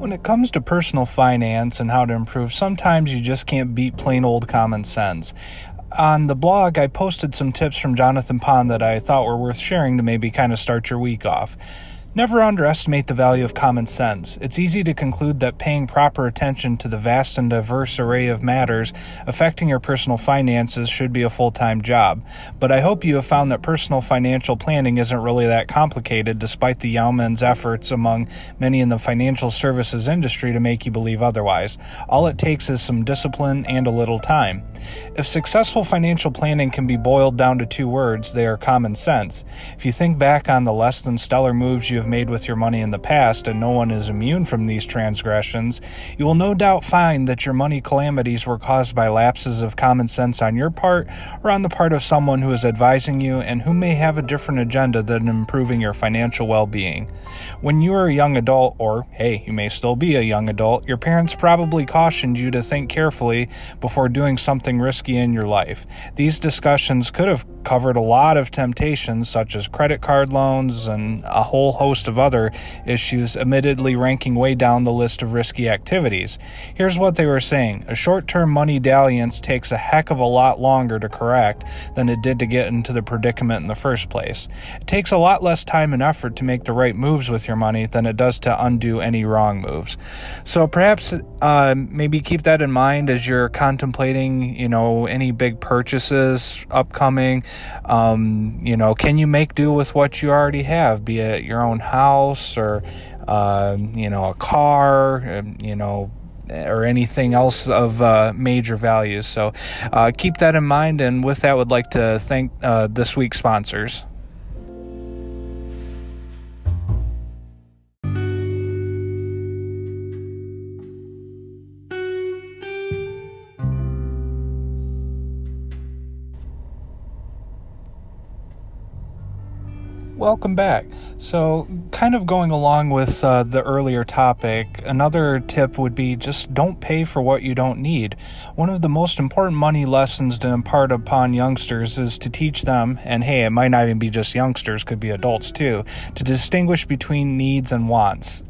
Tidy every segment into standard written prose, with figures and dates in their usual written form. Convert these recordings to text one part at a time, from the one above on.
When it comes to personal finance and how to improve, sometimes you just can't beat plain old common sense. On the blog, I posted some tips from Jonathan Pond that I thought were worth sharing to maybe kind of start your week off. Never underestimate the value of common sense. It's easy to conclude that paying proper attention to the vast and diverse array of matters affecting your personal finances should be a full-time job. But I hope you have found that personal financial planning isn't really that complicated, despite the yeoman's efforts among many in the financial services industry to make you believe otherwise. All it takes is some discipline and a little time. If successful financial planning can be boiled down to two words, they are common sense. If you think back on the less than stellar moves you have made with your money in the past, and no one is immune from these transgressions, you will no doubt find that your money calamities were caused by lapses of common sense on your part or on the part of someone who is advising you and who may have a different agenda than improving your financial well-being. When you were a young adult, or hey, you may still be a young adult, your parents probably cautioned you to think carefully before doing something risky in your life. These discussions could have covered a lot of temptations such as credit card loans and a whole host of other issues, admittedly ranking way down the list of risky activities. Here's what they were saying. A short-term money dalliance takes a heck of a lot longer to correct than it did to get into the predicament in the first place. It takes a lot less time and effort to make the right moves with your money than it does to undo any wrong moves. So perhaps maybe keep that in mind as you're contemplating, any big purchases upcoming. Can you make do with what you already have, be it your own house or, a car, or anything else of major value. So keep that in mind. And with that, I would like to thank this week's sponsors. Welcome back. So, kind of going along with the earlier topic, another tip would be just don't pay for what you don't need. One of the most important money lessons to impart upon youngsters is to teach them, and hey, it might not even be just youngsters, could be adults too, to distinguish between needs and wants.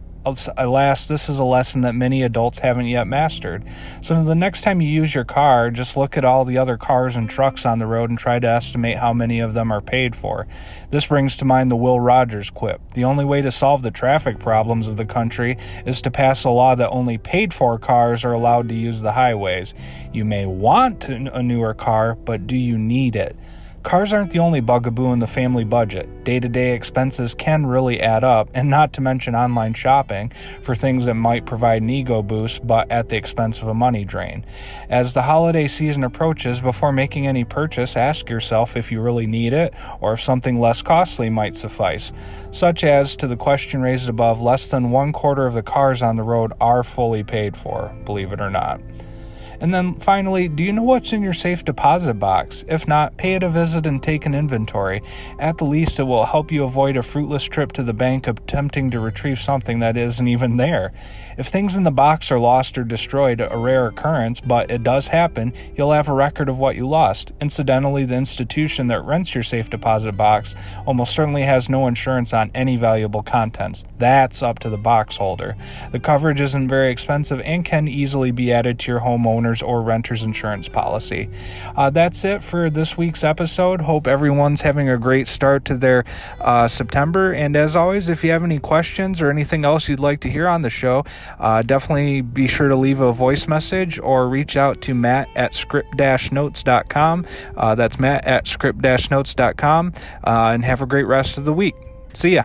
Alas, this is a lesson that many adults haven't yet mastered. So the next time you use your car, just look at all the other cars and trucks on the road and try to estimate how many of them are paid for. This brings to mind the Will Rogers quip. The only way to solve the traffic problems of the country is to pass a law that only paid-for cars are allowed to use the highways. You may want a newer car, but do you need it? Cars aren't the only bugaboo in the family budget. Day-to-day expenses can really add up, and not to mention online shopping for things that might provide an ego boost, but at the expense of a money drain. As the holiday season approaches, before making any purchase, ask yourself if you really need it, or if something less costly might suffice. Such as, to the question raised above, less than 1/4 of the cars on the road are fully paid for, believe it or not. And then finally, do you know what's in your safe deposit box? If not, pay it a visit and take an inventory. At the least, it will help you avoid a fruitless trip to the bank attempting to retrieve something that isn't even there. If things in the box are lost or destroyed, a rare occurrence, but it does happen, you'll have a record of what you lost. Incidentally, the institution that rents your safe deposit box almost certainly has no insurance on any valuable contents. That's up to the box holder. The coverage isn't very expensive and can easily be added to your homeowner or renter's insurance policy. That's it for this week's episode. Hope everyone's having a great start to their September. And as always, if you have any questions or anything else you'd like to hear on the show, definitely be sure to leave a voice message or reach out to Matt at script-notes.com. That's Matt at script-notes.com. And have a great rest of the week. See ya.